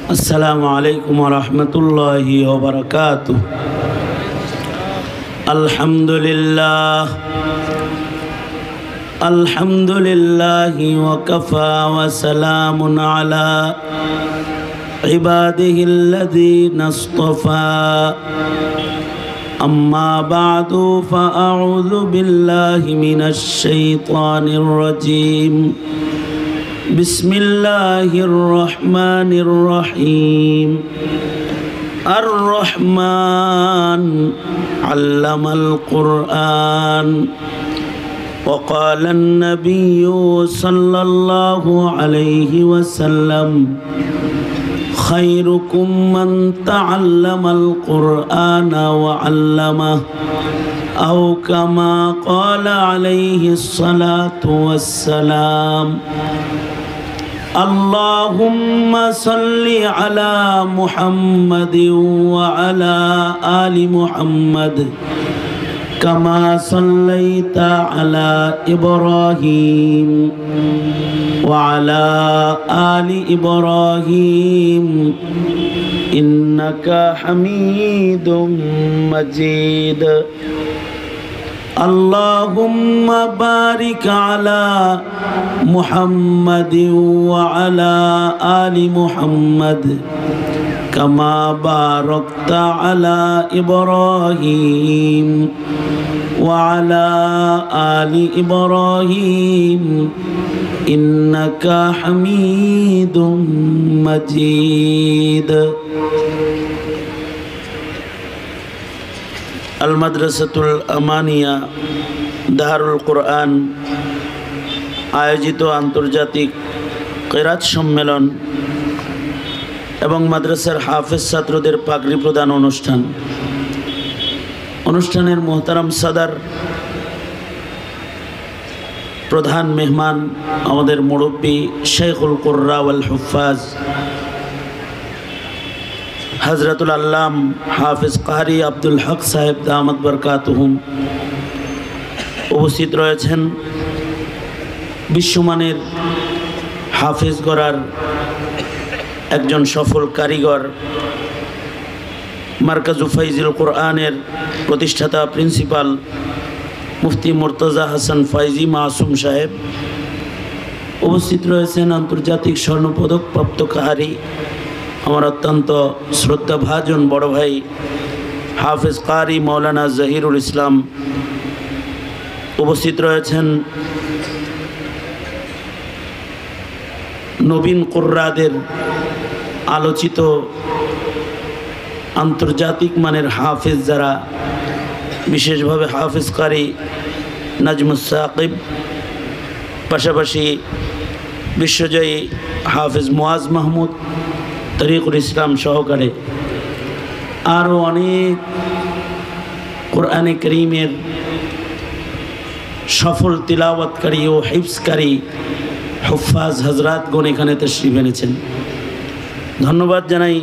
السلام عليكم ورحمة الله وبركاته. الحمد لله وكفى وسلام على عباده الذين اصطفى. أما بعد فأعوذ بالله من الشيطان الرجيم. بسم الله الرحمن الرحيم. الرحمن علم القرآن. وقال النبي صلى الله عليه وسلم: خيركم من تعلم القرآن وعلمه، أو كما قال عليه الصلاة والسلام. اللهم صل على محمد وعلى آل محمد كما صليت على إبراهيم وعلى آل إبراهيم إنك حميد مجيد. اللهم بارك على محمد وعلى آل محمد كما باركت على إبراهيم وعلى آل إبراهيم إنك حميد مجيد. আল-মাদ্রাসাতুল আমানিয়া দারুল কোরআন আয়োজিত আন্তর্জাতিক কিরাত সম্মেলন এবং মাদ্রাসার হাফেজ ছাত্রদের পাগড়ি প্রদান অনুষ্ঠানের মোহতারাম সাদার, প্রধান মেহমান আমাদের মুরব্বী শেখুল কুররা ওয়াল হুফাজ হযরতুল আল্লাম হাফেজ কারি আব্দুল হক সাহেব দামাত বরকাতুহুম। উপস্থিত রয়েছেন বিশ্বমানের হাফেজ গড়ার একজন সফল কারিগর, মার্কাজু ফাইজুল কোরআনের প্রতিষ্ঠাতা প্রিন্সিপাল মুফতি মুর্তজা হাসান ফাইজি মাসুম সাহেব। উপস্থিত রয়েছেন আন্তর্জাতিক স্বর্ণপদক প্রাপ্ত কারি আমার অত্যন্ত শ্রদ্ধাভাজন বড় ভাই হাফেজ কারি মৌলানা জহিরুল ইসলাম। উপস্থিত রয়েছেন নবীন কুররাদের আলোচিত আন্তর্জাতিক মানের হাফেজ যারা, বিশেষভাবে হাফেজ কারি নাজমুস সাকিব, পাশাপাশি বিশ্বজয়ী হাফেজ মুয়াজ মাহমুদ, তরিকুল ইসলাম সহকারে আরও অনেক কোরআনে করিমের সফল তিলাওয়াতকারী ও হিফজকারী হুফাজ হজরাতগণ এখানে তশরিফ এনেছেন। ধন্যবাদ জানাই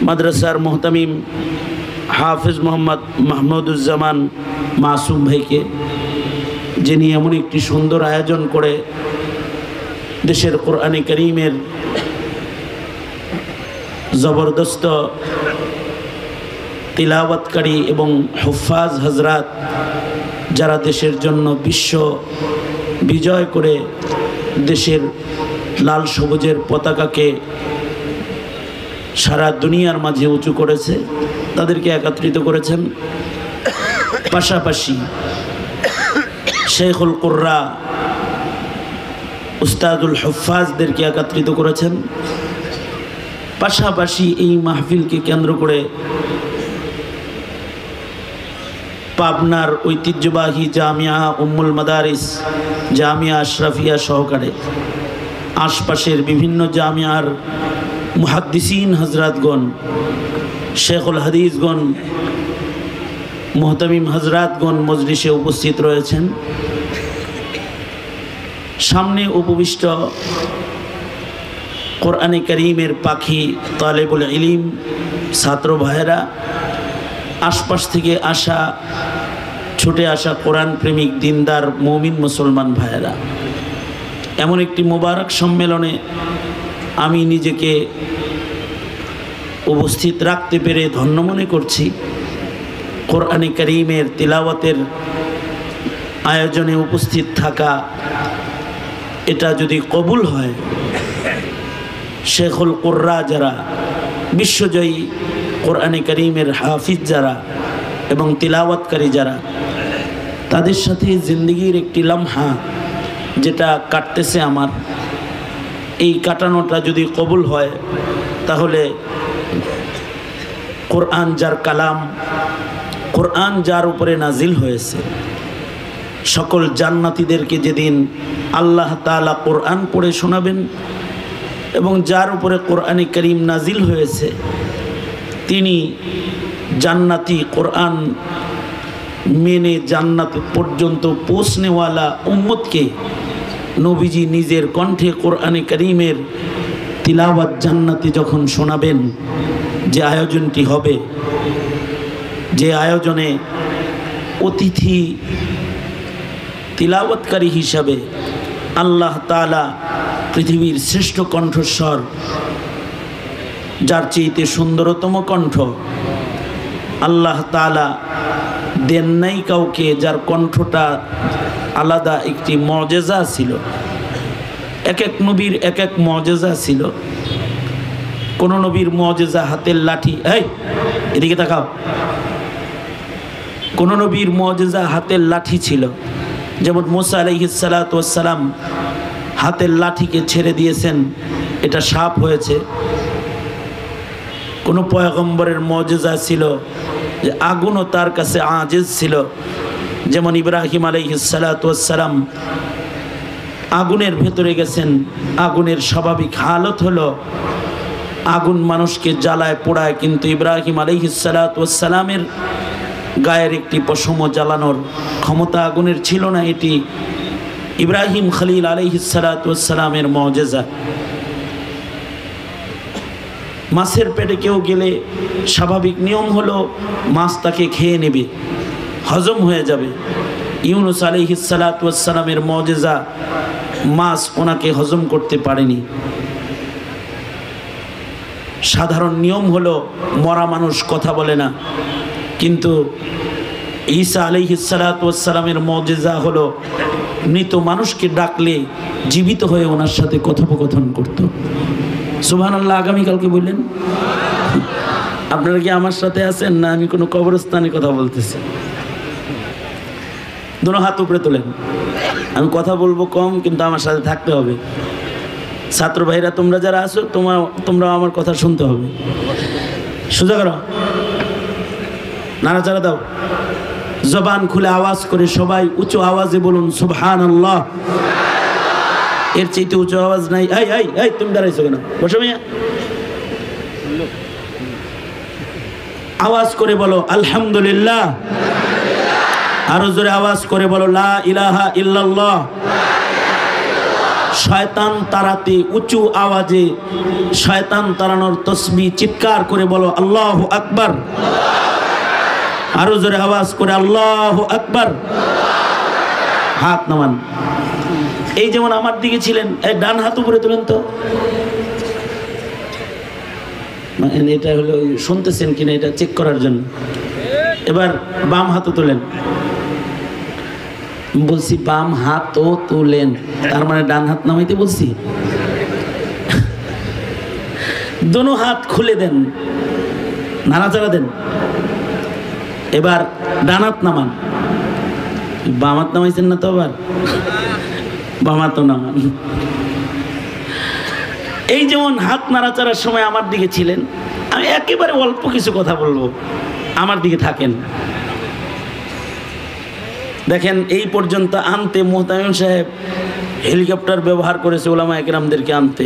মাদ্রাসার মোহতামিম হাফেজ মোহাম্মদ মাহমুদুজ্জামান মাসুম ভাইকে, যিনি এমন একটি সুন্দর আয়োজন করে দেশের কোরআনে করিমের জবরদস্ত তিলাওয়াতকারী এবং হুফাজ হজরাত যারা দেশের জন্য বিশ্ব বিজয় করে দেশের লাল সবুজের পতাকাকে সারা দুনিয়ার মাঝে উঁচু করেছে, তাদেরকে একত্রিত করেছেন। পাশাপাশি শেখুল কুররা উস্তাদুল হুফাজদেরকে একত্রিত করেছেন। পাশাপাশি এই মাহফিলকে কেন্দ্র করে পাবনার ঐতিহ্যবাহী জামিয়া উম্মুল মাদারিস, জামিয়া আশরাফিয়া সহকারে আশপাশের বিভিন্ন জামিয়ার মুহাদ্দিসিন হজরাতগণ, শেখুল হাদিসগণ, মুহতামিম হজরাতগণ মজলিসে উপস্থিত রয়েছেন। সামনে উপবিষ্ট কোরআনে করিমের পাখি তালেবুল ইলিম ছাত্র ভাইয়েরা, আশপাশ থেকে আসা ছুটে আসা কোরআন প্রেমিক দিনদার মুমিন মুসলমান ভাইয়েরা, এমন একটি মোবারক সম্মেলনে আমি নিজেকে উপস্থিত রাখতে পেরে ধন্য মনে করছি। কোরআনে কারীমের তিলাওয়াতের আয়োজনে উপস্থিত থাকা, এটা যদি কবুল হয়, শেখুল কুররা যারা, বিশ্বজয়ী কোরআনে কারীমের হাফিজ যারা এবং তিলাওয়াতকারী যারা, তাদের সাথে জিন্দগির একটি লম্হা যেটা কাটতেছে আমার, এই কাটানোটা যদি কবুল হয়, তাহলে কোরআন যার কালাম, কোরআন যার উপরে নাজিল হয়েছে, সকল জান্নাতীদেরকে যেদিন আল্লাহ তাআলা কোরআন পড়ে শোনাবেন এবং যার উপরে কোরআনে কারীম নাজিল হয়েছে, তিনি জান্নাতি, কোরআন মেনে জান্নাত পর্যন্ত পৌঁছনেওয়ালা উম্মতকে নবীজি নিজের কণ্ঠে কোরআনে কারীমের তিলাওয়াত জান্নাতি যখন শোনাবেন, যে আয়োজনটি হবে, যে আয়োজনে অতিথি তিলাওয়াতকারী হিসাবে আল্লাহ তাআলা পৃথিবীর শ্রেষ্ঠ কণ্ঠস্বর, যার চেয়েতে সুন্দরতম কণ্ঠ আল্লাহ তাআলা দেন নাই কাউকে, যার কণ্ঠটা আলাদা একটি মুজিজা ছিল। এক এক নবীর এক এক মুজিজা ছিল। কোন নবীর মুজিজা হাতের লাঠি, এই এদিকে তাকাও, কোন নবীর মুজিজা হাতের লাঠি ছিল, যেমন মুসা আলাইহিস সালাতু ওয়াস সালাম হাতের লাঠিকে ছেড়ে দিয়েছেন, এটা সাপ হয়েছে। কোন পয়গম্বরের মুজিজা ছিল যে আগুনও তার কাছে আজিজ ছিল, যেমন ইব্রাহিম আলাইহিস সালাতু ওয়াস সালাম আগুনের ভেতরে গেছেন, আগুনের স্বাভাবিক হালত হলো আগুন মানুষকে জ্বালায় পোড়ায়, কিন্তু ইব্রাহিম আলাইহিস সালাতু ওয়াস সালামের গায়ের একটি পশমও জ্বালানোর ক্ষমতা আগুনের ছিল না। এটি ইব্রাহিম খলিল আলাইহিস সালাতু ওয়াস সালামের মুজিজা। মাছের পেটে কেউ গেলে স্বাভাবিক নিয়ম হলো মাছ তাকে খেয়ে নেবে, হজম হয়ে যাবে। ইউনুস আলাইহিস সালাতু ওয়াস সালামের মুজিজা, মাছ ওনাকে হজম করতে পারেনি। সাধারণ নিয়ম হলো মরা মানুষ কথা বলে না, কিন্তু ঈসা আলাইহিস সালাতু ওয়াস সালামের মুজিজা হলো মৃত মানুষকে ডাকলে জীবিত হয়ে ওনার সাথে কথোপকথন করত। সুবহানাল্লাহ। আগামীকালকে বললেন, আপনারা কি আমার সাথে আছেন না আমি কোনো কবরস্থানে কথা বলতেছি? দুটো হাত উপরে তোলেন। আমি কথা বলবো কম, কিন্তু আমার সাথে থাকতে হবে। ছাত্র ভাইরা তোমরা যারা আছো, তোমরা আমার কথা শুনতে হবে। সোজা করো, নাড়াচাড়া দাও, জবান খুলে আওয়াজ করে সবাই উঁচু আওয়াজে বলুন সুবহানাল্লাহ। এর চাইতে উঁচু আওয়াজ নাই। এই এই এই তুমি দাঁড়াইছো কেন? বসো মিয়া। আওয়াজ করে বলো আলহামদুলিল্লাহ। আরো জোরে আওয়াজ করে বলো লা ইলাহা ইল্লাল্লাহ। শয়তান তাড়াতে উঁচু আওয়াজে শয়তান তাড়ানোর তসবিহ চিৎকার করে বলো আল্লাহু আকবার। আরো জোরে আওয়াজ করে আল্লাহু আকবার। হাত নামান। এই যেমন আমার দিকে ছিলেন, এই ডান হাত উপরে তুলেন তো। এটা হলো শুনতেছেন কিনা এটা চেক করার জন্য। এবার বাম হাতও তোলেন। বলছি বাম হাতও তোলেন, তার মানে ডান হাত নামাইতে বলছি। দোনো হাত খুলে দেন, নাড়াচাড়া দেন। এবার ডান হাত নামান। বাম হাত নামাইছেন না তো? আবার বাম হাতও নামান। এই যেমন হাত নাড়াচাড়ার সময় আমার দিকে ছিলেন, আমি একেবারে অল্প কিছু কথা বলবো, আমার দিকে থাকেন। দেখেন এই পর্যন্ত আনতে মুহতামিম সাহেব হেলিকপ্টার ব্যবহার করেছে ওলামা একরামদেরকে আনতে,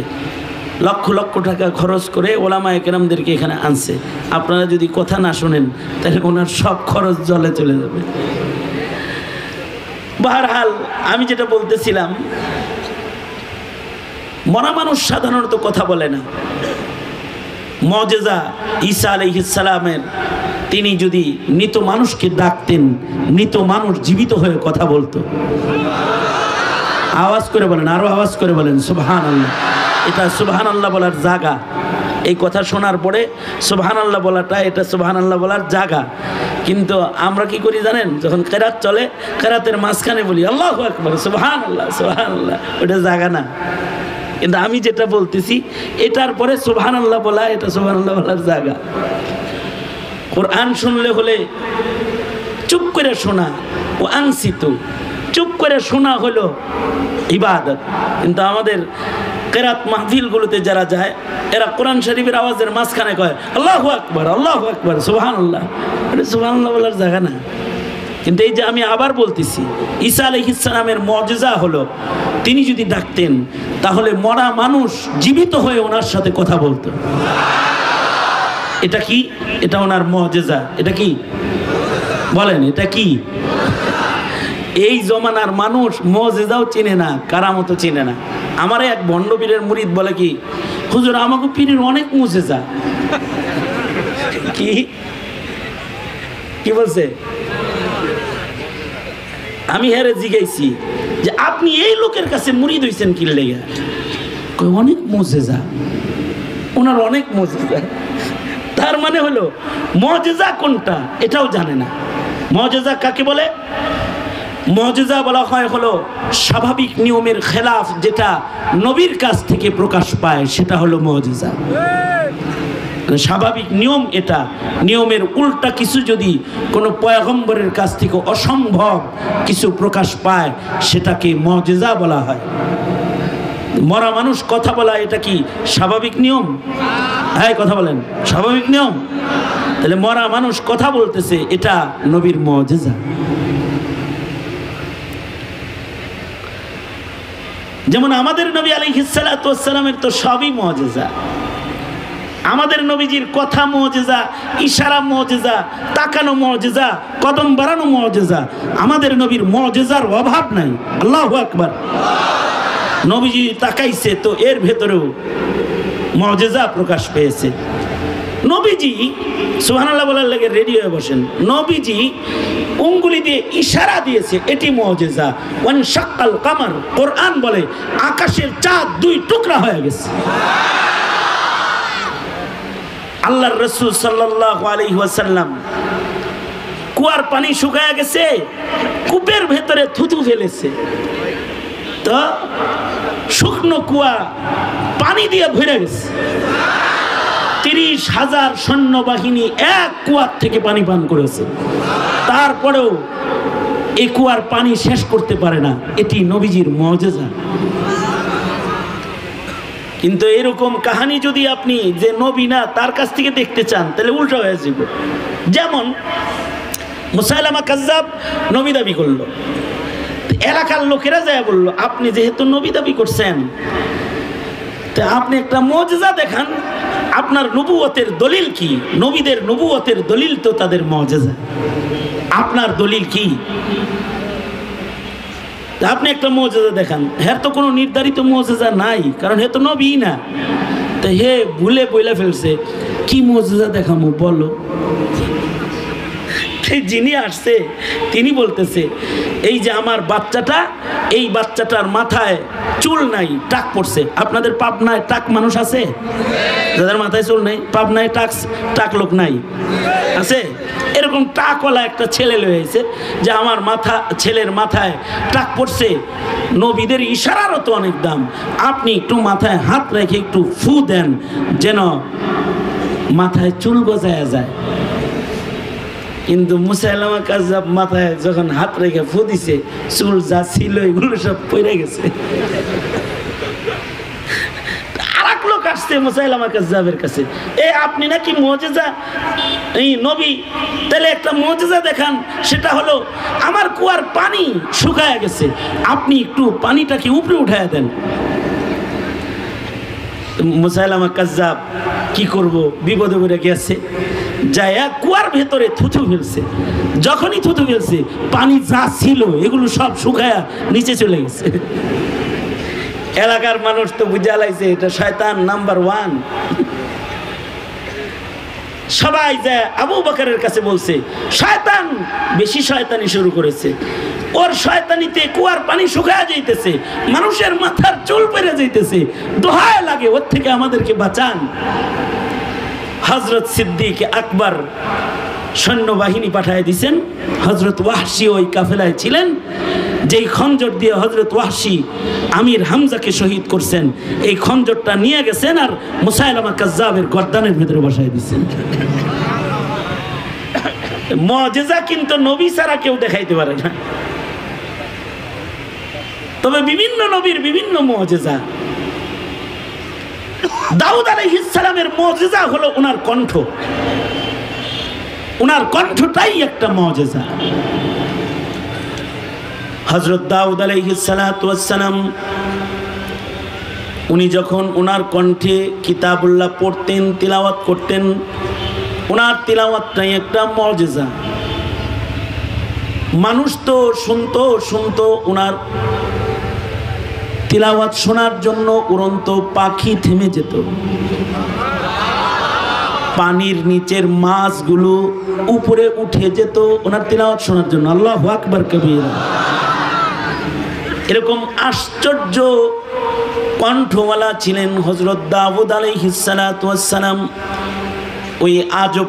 লক্ষ লক্ষ টাকা খরচ করে ওলামা একরামদেরকে এখানে আনছে। আপনারা যদি কথা না শোনেন তাহলে ওনার সব খরচ জলে চলে যাবে। বাহরহাল আমি যেটা বলতেছিলাম, মরা মানুষ সাধারণত কথা বলে না। মুজিজা ঈসা আলাইহিস সালামের, তিনি যদি মৃত মানুষকে ডাকতেন, মৃত মানুষ জীবিত হয়ে কথা বলতো। আওয়াজ করে বলেন, আরো আওয়াজ করে বলেন সুবহানাল্লাহ। এটা সুবহানাল্লাহ বলার জায়গা, এই কথা শোনার পরে সুবহানাল্লাহ বলাটা এটা সুবহানাল্লাহ বলার জায়গা। কিন্তু আমরা কি করি জানেন, যখন কেরাত চলে কেরাতের মাঝখানে বলি আল্লাহু আকবার সুবহানাল্লাহ সুবহানাল্লাহ, ওটা জায়গা না। কিন্তু আমি যেটা বলতেছি এটার পরে সুবহানাল্লাহ বলা, এটা সুবহানাল্লাহ বলার জায়গা। কোরআন শুনলে হলে চুপ করে শোনা, ও আনসিতু, চুপ করে শোনা হলো ইবাদত। কিন্তু আমাদের কেরাত মাহফিলগুলোতে যারা যায় এরা কোরআন শরীফের আওয়াজের মাঝখানে কয় আল্লাহু আকবার আল্লাহু আকবার সুবহানাল্লাহ, এটা সুবহানাল্লাহ বলার জায়গা না। কিন্তু এই যে আমি আবার বলতেছি, ঈসা আলাইহিস সালামের মুজিজা হলো তিনি যদি ডাকতেন তাহলে মরা মানুষ জীবিত হয়ে ওনার সাথে কথা বলতো। এটা কি? এটা ওনার মুজিজা। এটা কি বলেন, এটা কি? এই জমানার মানুষ মুজিজাও চিনে না, কারামতও চিনে না। আমার এক ভণ্ড পীরের মুরিদ বলে কি, হুজুর আমাকে পীরের অনেক মুজিজা। কি কি বলছে? আমি হেরে জিজ্ঞাসি যে আপনি এই লোকের কাছে মুরিদ হইছেন কি লেগে? কই অনেক মুজিজা, ওনার অনেক মুজিজা। তার মানে হলো মুজিজা কোনটা এটাও জানে না। মুজিজা কাকে বলে? মুজিজা বলা হয় হলো স্বাভাবিক নিয়মের খেলাফ যেটা নবীর কাছ থেকে প্রকাশ পায়, সেটা হলো মুজিজা। স্বাভাবিক নিয়ম এটা, নিয়মের উল্টা কিছু যদি কোনো পয়গম্বরের কাছ থেকে অসম্ভব কিছু প্রকাশ পায় সেটাকে মুজিজা বলা হয়। মরা মানুষ কথা বলা এটা কি স্বাভাবিক নিয়ম? হ্যাঁ কথা বলেন, স্বাভাবিক নিয়ম। তাহলে মরা মানুষ কথা বলতেছে, এটা নবীর মুজিজা। যেমন আমাদের নবী আলাইহিস সালাতু ওয়াস সালামের তো সবই মুজিজা। আমাদের নবীজির কথা মুজিজা, ইশারা মুজিজা, তাকানো মুজিজা, কদম বাড়ানো মুজিজা। আমাদের নবীর মুজিজার অভাব নাই। আল্লাহু আকবার। নবীজি তাকাইছে তো এর ভেতরেও মুজিজা প্রকাশ পেয়েছে। নবীজি সুবহানাল্লাহ বলার লাগে রেডি হয়ে বসেন। নবীজি উঙ্গুলি দিয়ে ইশারা দিয়েছে, এটি মুজিজা। ওয়ান শাক্কাল কামার, কোরআন বলে আকাশের চাঁদ দুই টুকরা হয়ে গেছে। আল্লাহর রাসূল সাল্লাল্লাহু আলাইহি ওয়াসাল্লাম কুয়ার পানি শুকায় গেছে, কূপের ভেতরে থুতু ফেলেছে, তো শুকনো কুয়া পানি দিয়ে ভরে গেছে। 30,000 সৈন্যবাহিনী এক কুয়ার থেকে পানি পান করেছে, তারপরেও এই কুয়ার পানি শেষ করতে পারে না। এটি নবীজির মুজিজা। কিন্তু এরকম কাহিনী যদি আপনি যে নবী না তার কাছ থেকে দেখতে চান তাহলে উল্টো হয়ে যাবে। যেমন মুসাইলামা কাজ্জাব নবী দাবি করলো, এলাকার লোকেরা যায় বললো আপনি যেহেতু নবী দাবি করছেন তা আপনি একটা মুজিজা দেখান, আপনার নবুয়তের দলিল কি? নবীদের নবুয়তের দলিল তো তাদের মুজিজা, আপনার দলিল কি? আপনি একটা মুজিজা দেখান। হ্যাঁ তো কোনো নির্ধারিত মুজিজা নাই, কারণ হে তো নবী না। তো হে ভুলে বইলা ফেলছে কি মুজিজা দেখামু বলো। যিনি আসছে তিনি বলতেছে এই যে আমার বাচ্চাটা, এই বাচ্চাটার মাথায় চুল নাই, টাক পড়ছে। আপনাদের পাবনায় টাক মানুষ আছে? যাদের মাথায় চুল নেই, পাবনায় টাক লোক নাই আছে? এরকম টাকওয়ালা একটা ছেলে লয়েছে যে আমার ছেলের মাথায় টাক পড়ছে। নবীদের ইশারারও তো অনেক দাম। আপনি একটু মাথায় হাত রেখে একটু ফু দেন যেন মাথায় চুল গজায়া যায়। কিন্তু মুসাইলামা কাজ্জাব মাথায় যখন হাত রেখে ফু দিছে, চুল যা ছিল এগুলো সব পড়ে গেছে। আরেক লোক আসছে মুসাইলামা কাজ্জাবের কাছে, আপনি নাকি মুজিজা এই নবী, তাহলে একটা মুজিজা দেখান। সেটা হলো আমার কুয়ার পানি শুকায় গেছে, আপনি একটু পানিটাকে উপরে উঠায় দেন। মুসাইলামা কাজ্জাব কি করব, বিপদে পড়ে গেছে, যায়া কুয়ার ভেতরে থুথু ফেলছে। যখনই থুথু ফেলছে পানি যা ছিল এগুলো সব শুকায়া নিচে চলে গেছে। এলাকার মানুষ তো বুঝা লাইছে এটা শয়তান নাম্বার 1। সবাই যায় আবু বকরের কাছে বলছে শয়তান বেশি শয়তানি শুরু করেছে, ওর শয়তানিতে কুয়ার পানি শুকায়া যাইতেছে, মানুষের মাথার চুল পেরে যাইতেছে, দোহায় লাগে ওর থেকে আমাদেরকে বাঁচান। হযরত সিদ্দিক আকবর সৈন্যবাহিনী পাঠিয়ে দিয়েছেন। হযরত ওয়াহশী ওই কাফেলায় ছিলেন, যেই খঞ্জর দিয়ে হযরত ওয়াহশী আমির হামজাকে শহীদ করছেন, এই খঞ্জরটা নিয়ে গেছেন আর মুসাইলামা কাজ্জাবের গর্দানের ভিতরে বসায় দিয়েছেন। মুজিজা কিন্তু নবী ছাড়া কেউ দেখাইতে পারে না, তবে বিভিন্ন নবীর বিভিন্ন মুজিজা। দাউদ আলাইহিস সালামের মুজিজা হলো ওনার কণ্ঠ, ওনার কণ্ঠটাই একটা মুজিজা। হযরত দাউদ আলাইহিস সালাম উনি যখন ওনার কণ্ঠে কিতাবুল্লাহ পড়তেন, তিলাওয়াত করতেন, ওনার তিলাওয়াতটাই একটা মুজিজা। মানুষ তো শুনতো ওনার তিলাওয়াত শোনার জন্য উড়ন্ত পাখি থেমে যেত, পানির নিচের মাছগুলো উপরে উঠে যেত ওনার তিলাওয়াত শোনার জন্য। আল্লাহু আকবার কবীরা। এরকম আশ্চর্য কণ্ঠওয়ালা ছিলেন হযরত দাউদ আলাইহিস সালাম। ওই আজব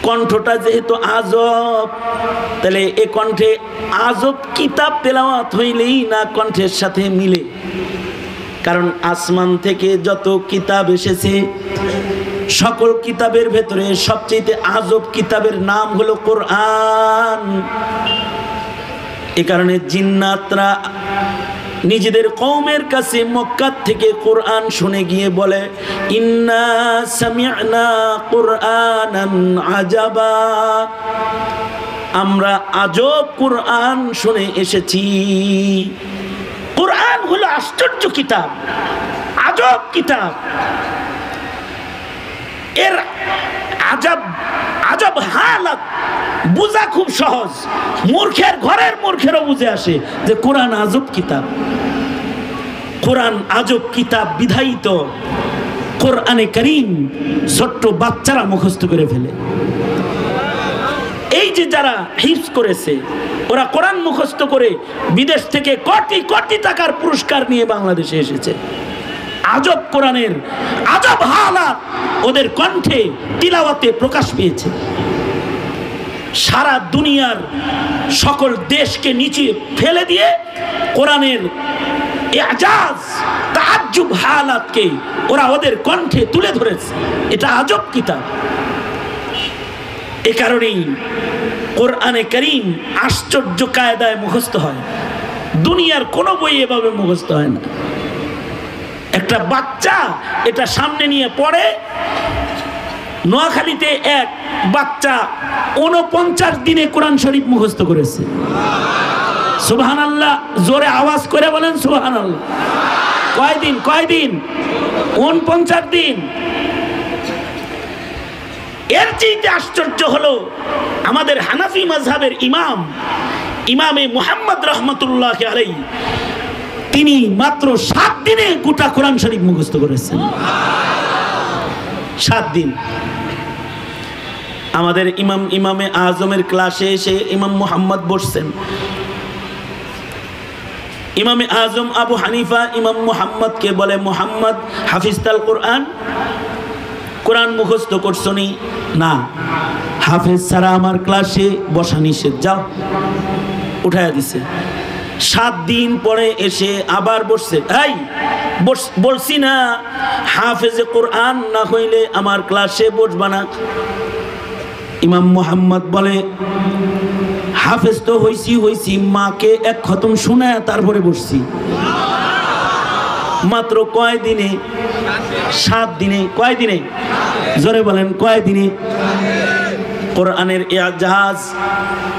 কণ্ঠটা যেহেতু আজব, তাহলে এ কণ্ঠে আজব কিতাব তেলাওয়াত হইলেই না কণ্ঠের সাথে মিলে। কারণ আসমান থেকে যত কিতাব এসেছে, সকল কিতাবের ভেতরে সবচেয়ে আজব কিতাবের নাম হলো কোরআন। এ কারণে জিন্নাতরা নিজেদের কওমের কাছে মক্কা থেকে কোরআন শুনে গিয়ে বলে, ইন্না সামি'না কুরআনান আজাবা, আমরা আজব কোরআন শুনে এসেছি। কোরআন হলো আশ্চর্য কিতাব, আজব কিতাব। এর আজব হালাত বুঝা খুব সহজ, মূর্খের ঘরের মূর্খেরও বুঝে আসে যে কোরআন আজব কিতাব। কোরআন আজব কিতাব বিধায়িত কোরআনে কারীম ছোট্ট বাচ্চারা মুখস্থ করে ফেলে। এই যে যারা হিফজ করেছে, ওরা কোরআন মুখস্থ করে বিদেশ থেকে কোটি কোটি টাকার পুরস্কার নিয়ে বাংলাদেশে এসেছে। আজব কোরআনের আজব হালাত ওদের কণ্ঠে তিলাওয়াতে প্রকাশ পেয়েছে। সারা দুনিয়ার সকল দেশকে নিচে ফেলে দিয়ে কোরআনের এজাজ তাজ্জুব হালাতকে ওরা ওদের কণ্ঠে তুলে ধরেছে। এটা আজব কিতাব। এ কারণেই কোরআনে কারীম আশ্চর্য কায়দায় মুখস্থ হয়, দুনিয়ার কোনো বই এভাবে মুখস্থ হয় না। একটা বাচ্চা এটা সামনে নিয়ে পড়ে। নোয়াখালীতে এক বাচ্চা 49 দিনে কোরআন শরীফ মুখস্থ করেছে। সুবহানাল্লাহ, জোরে আওয়াজ করে বলেন সুবহানাল্লাহ। কয়দিন? 49 দিন। এর চেয়ে আশ্চর্য হলো আমাদের হানাফি মাযহাবের ইমামে মুহাম্মদ রাহমাতুল্লাহি আলাইহি, তিনি মাত্র 7 দিনে গোটা কোরআন শরীফ মুখস্থ করেছেন। 7 দিন। আমাদের ইমামে আজমের ক্লাসে এসে ইমাম মুহাম্মদ বসছেন। ইমামে আজম আবু হানিফা ইমাম মুহাম্মদকে বলে, মুহাম্মদ হাফিজতাল কোরআন, কোরআন মুখস্থ করছো নি? না, হাফেজ ছাড়া আমার ক্লাসে বসা নিষেধ, যাও। উঠাইয়া দিছে। 7 দিন পরে এসে আবার বসছে। এই বলছি না হাফেজে কোরআন না হইলে আমার ক্লাসে বসবা না? ইমাম মুহাম্মদ বলে, হাফেজ তো হইছি, মাকে এক খতম শোনায় তারপরে বসছি। মাত্র কয় দিনে? 7 দিনে। কয় দিনে? জোরে বলেন, কয় দিনে? কোরআনের এজাজ,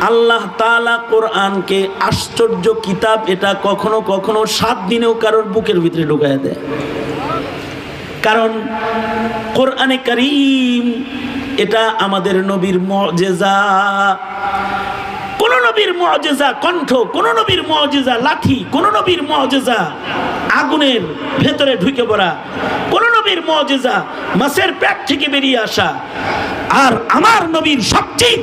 আল্লাহ তাআলা কোরআনকে আশ্চর্য কিতাব, এটা কখনো কখনো 7 দিনেও কারোর বুকের ভিতরে ঢুকায় দেয়। কারণ কোরআনে কারীম এটা আমাদের নবীর মুজিজা। কোন নবীর মুজিজা কণ্ঠ, কোন নবীর মুজিজা লাঠি, কোন নবীর মুজিজা আগুনের ভেতরে ঢুকে পড়া, কোন নবীর মুজিজা মাছের পেট থেকে বেরিয়ে আসা। আর আমার নবীর সবচেয়ে